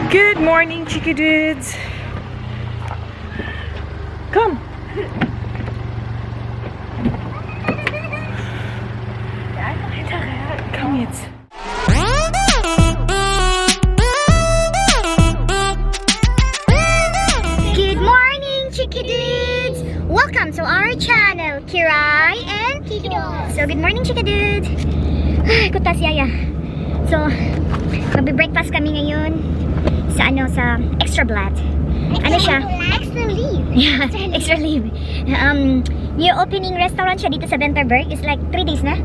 Good morning, Chiki Dudes. Come. Come jetzt. Good morning, Chiki Dudes! Welcome to our channel, Kirai and Kido. So, good morning, Chiki Dudes! Ay, kutas yaya. So, magbe-breakfast kami ngayon sa Extra Blatt. Ano siya? Extra leave. Yeah, extra leave. New opening restaurant siya dito sa Venterberg. It's like 3 days na?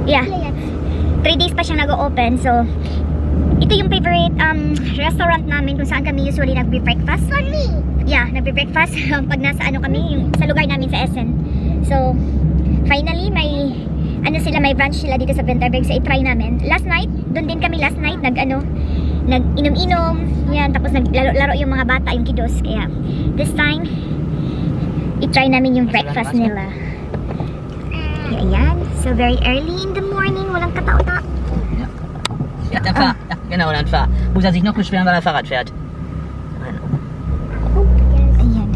Yeah. 3 days pa siyang nag-open. So, ito yung favorite restaurant namin kung saan kami usually nagbe-breakfast. For me? Yeah, nagbe-breakfast pag nasa kami, yung, sa lugar namin sa Essen. So, finally, may branch sila dito sa Venterberg. So, i-try namin. Last night, doon din kami nag-inom-inom. Yan, tapos naglaro-laro yung mga bata, yung kiddos. Kaya, this time, i-try namin yung breakfast nila. Kaya, ayan. So, very early in the morning. Walang katao-tao. Ja, dann fahr. Ja, genau, dann fahr. Muss er sich noch beschweren, weil er Fahrrad fährt. Ayan.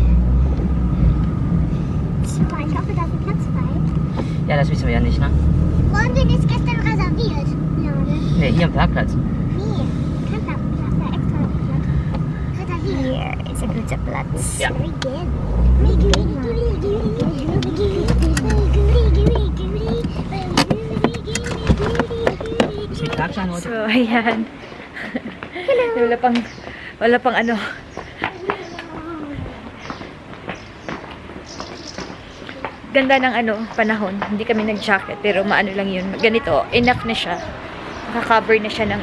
Super, ich hoffe, da ist ein Platz frei. Ja, das wissen wir ja nicht, ne? Wollen wir das gestern reserviert? Ja, ne? Nee, hier am Parkplatz. Nee, kein Platz, da extra Platz. Reserviert. Here is a good Platz. Ja. Very good. Ist mit Parkschein heute? So, ayan. Wala pang Ganda ng panahon. Hindi kami nag-jacket, pero maano lang yun. Ganito, enough na siya. Naka-cover na siya ng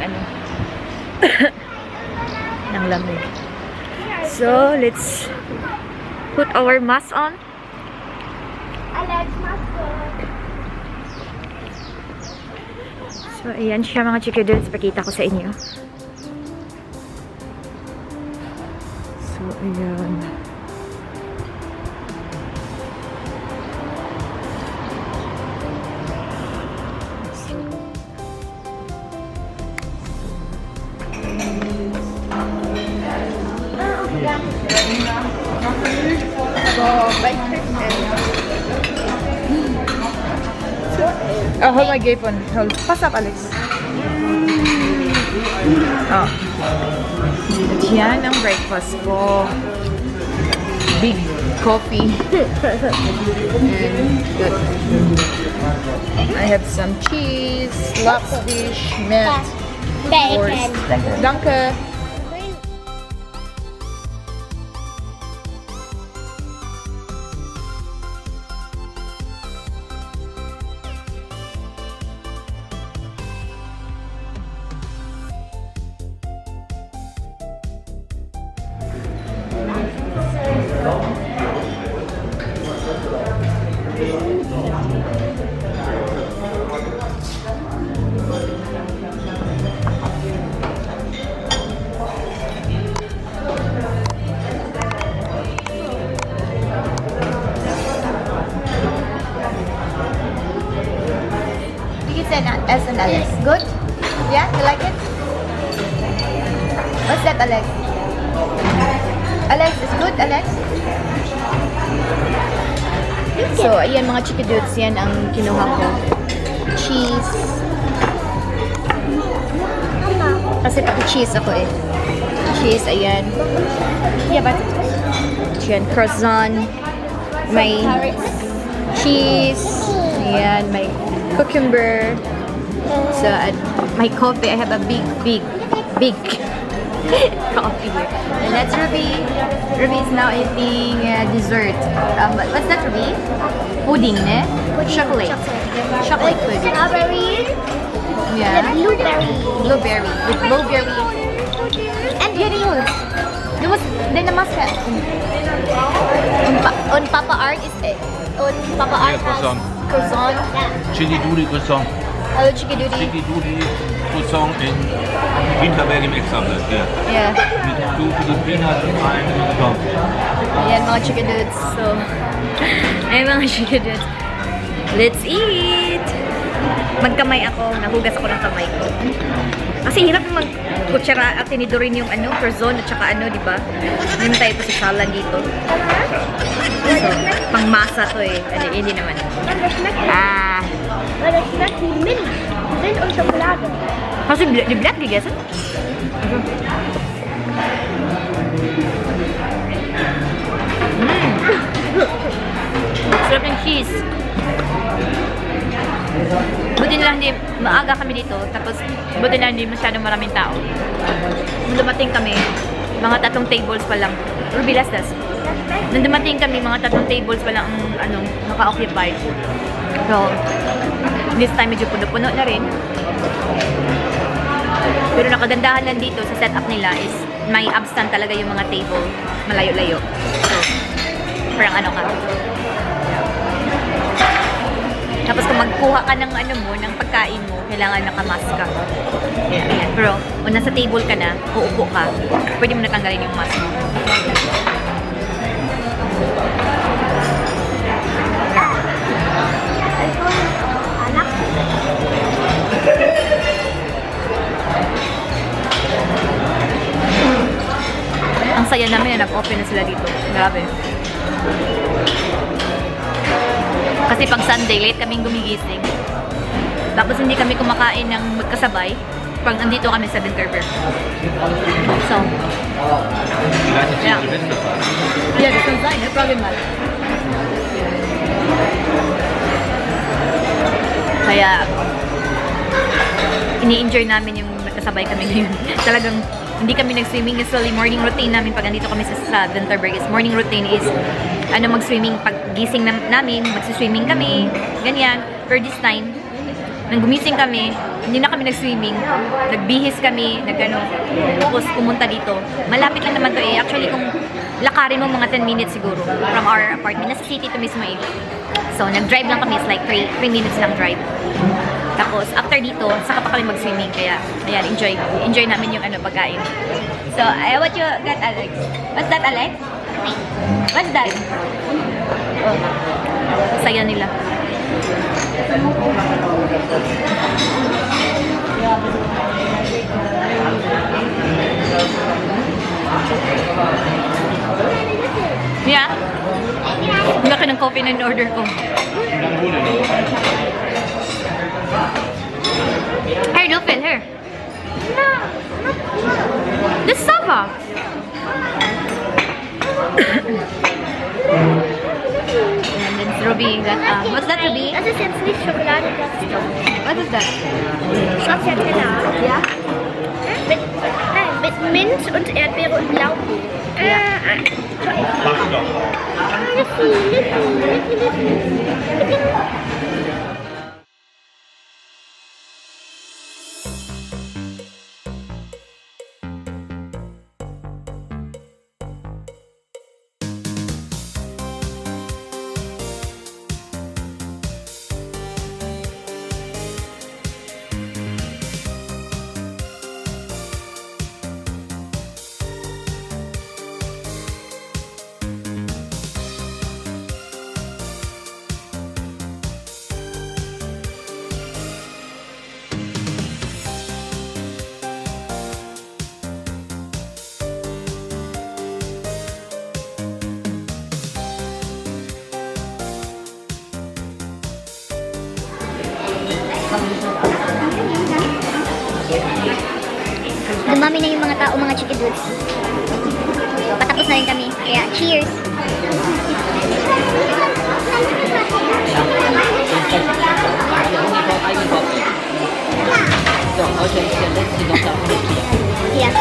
ng lamig. So, let's put our mask on. So, ayan siya mga Chiki Dudes. Pakita ko sa inyo. So, ayan. Oh, hold my gate on. Hold. Pass up, Alex. Oh. Yan ang breakfast ko. Big coffee. And good. I have some cheese, lobfish, mint, Bacon. Danke. S and Alex. Good? Yeah? You like it? What's that, Alex? Alex, is good, Alex? So, ayan mga Chiki Dudes, yan ang kinuha ko. Cheese. Kasi paki-cheese ako eh. Cheese, ayan. Yeah, but ayan, croissant. May cheese. Ayan, may cucumber. So, my coffee, I have a big coffee here. And that's Ruby. Ruby is now eating dessert. What's that, Ruby? Pudding, ne? Chocolate. Chocolate pudding. Strawberry. Yeah. Blueberry. Blueberry. With blueberry. And yun. There was, then the mascot. On Papa Art is it? On Papa Art has croissant. Chili Duri Croissant. Hello, Chiki Dudes. Chili Duri Croissant in Winterberg im Extrablatt, ja. Yeah. Mit 2 Filipinas und einem Croissant. Ayan mga Chiki Dudes. So, ayan mga Chiki Dudes. Let's eat! magkamay ako, nahugas ako ng kamay ko. Kasi hirap yung magkutsara at tinidorin yung person at saka di ba? Hindi tayo pa si Shalan dito. So, pangmasa to eh. Hindi naman. Ah. Weil das schmeckt wie Mint, Mint und Schokolade. Hast du die Blatt gegessen? Sarap ng cheese. Buti na lang hindi, maaga kami dito, tapos buti na hindi masyadong maraming tao. Nung dumating kami, mga 3 tables pa lang. Ruby Lastas. Nung dumating kami, mga 3 tables pa lang ang naka-occupied. So, this time medyo puno-puno na rin. Pero nakagandahan lang dito sa setup nila is may abstand talaga yung mga table. Malayo-layo. So, parang ka. Tapos kung magkuha ka ng ng pagkain mo, kailangan nakamask ka. Ayan. Pero kung nasa table ka na, uupo ka, pwede mo natanggalin yung mask mo. Ang saya namin na nag-open na sila dito. Grabe. Kasi pag Sunday, late kaming gumigising. Tapos hindi kami kumakain ng magkasabay pag andito kami sa Vancouver. So, yeah. Yeah, this one's fine. No problem, man. Kaya, ini-enjoy namin yung magkasabay kami ngayon. Talagang hindi kami nag-swimming. Usually, morning routine namin pag andito kami sa Vancouver is morning routine is mag-swimming. Pag gising namin, mag-swimming kami. Ganyan. For this time, nang gumising kami, hindi na kami nag-swimming. Nagbihis kami, tapos pumunta dito. Malapit lang naman to eh. Actually, kung lakarin mo mga 10 minutes siguro from our apartment. Nasa city to mismo eh. So, nag-drive lang kami. It's like 3 minutes lang drive. Tapos, after dito, saka pa kami mag-swimming. Kaya, ayan, enjoy namin yung pagkain. So, what you got, Alex? What's that, Alex? What's that? Oh, saya nila. Yeah? Ang laki ng coffee na in-order ko. Here, do fill here. No. This is Sava. And then Ruby got, what's that, Ruby? Das ist jetzt nicht Schokolade, das ist What is that? Stracciatella. Yeah? Mit Mint und Erdbeere und Blaubeere. Dumami na yung mga tao, mga chicken dudes. Patapos na rin kami. Kaya, cheers! Yeah.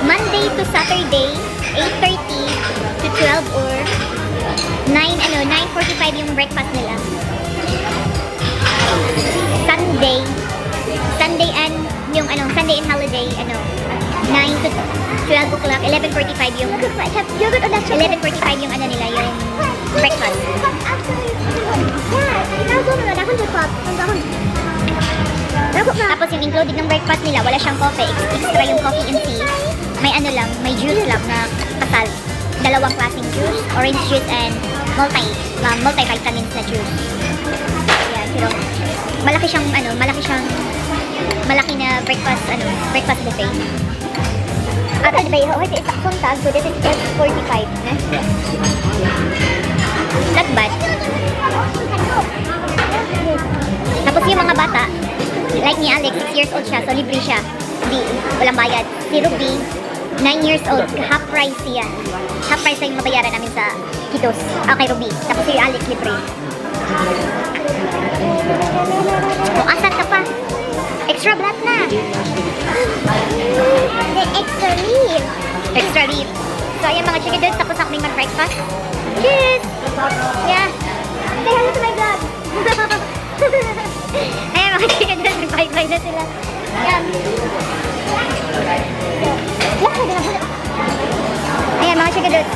Monday to Saturday, 8:30 to 12 or 9:45 yung breakfast nila. Sunday and Sunday and holiday, 9 to 12 o'clock, 11:45 yung 11:45 yung nila, yung breakfast. Tapos yung included ng breakfast nila, wala siyang coffee, extra yung coffee and tea. May may juice lang na kasal. Dalawang klaseng juice, orange juice and multivitamins na juice. Ayan. pero malaki na breakfast buffet. At ano ba yun? Ito is aksong tag, so this is just 45. Not bad. Tapos yung mga bata, like ni Alex, 6 years old siya, so libre siya. Walang bayad. Si Ruby, 9 years old, half price siya. Half price lang yung mabayaran namin sa Kidos. Kay Ruby. Tapos si Alex, libre. O, asan ka pa? Extra black na. Extra leaf. Extra leaf. So, ayan mga chicken dudes, tapos na kaming mag-breakfast. Cheers! Yeah. Say hello to my vlog. Ayan mga chicken dudes, nag-bye-bye na sila. Ayan. Ayan mga chicken dudes.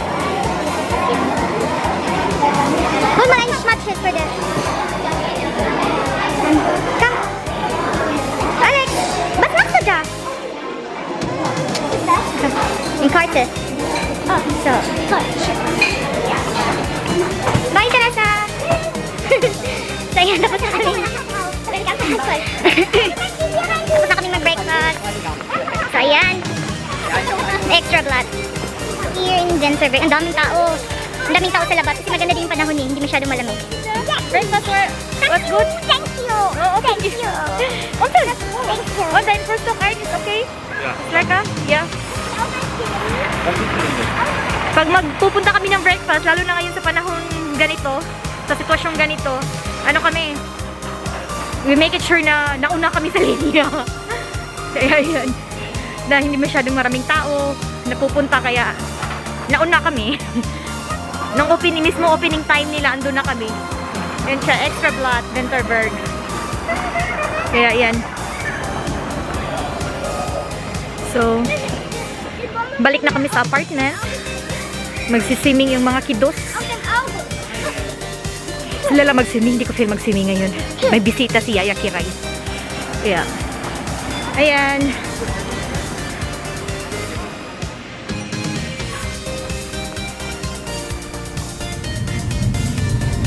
Hold mga inch for this. Come. Alex, ba't naksa dyan? Yung karte. Oh, so. Bye, Teresa! So, yan, tapos na kami. Tapos na kami mag-breakfast. So, ayan. Extra blood. Here in Denver. Ang daming tao. Ang daming tao sa labas. Kasi maganda din yung panahon eh. Hindi masyadong malamig. Breakfast was good? Thank you. Oh, okay. Thank you. Okay. Thank you. Oh, then first to card is okay? Yeah. Like yeah. Pag magpupunta kami ng breakfast, lalo na ngayon sa panahon ganito, sa sitwasyong ganito, ano kami, we make it sure na nauna kami sa linya. Kaya yan, na hindi masyadong maraming tao, napupunta kaya nauna kami. Nung mismo opening time nila, andun na kami. Yan siya, extra black, Venterberg. Kaya yan. So, balik na kami sa apartment. Magsiswimming yung mga kiddos. Sila lang mag-swimming, hindi ko feel mag-swimming ngayon. May bisita si Yaya Kiray. Yeah. Ayan.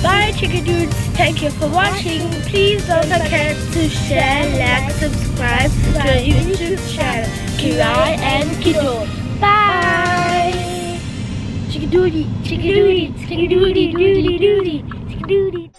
Bye chicken dudes, thank you for watching. Please don't forget to share, like, subscribe to our YouTube channel, Kirai and Kido. Bye! Chicken doody, chicken doody, chicken doody, doody, doody, chicken doody.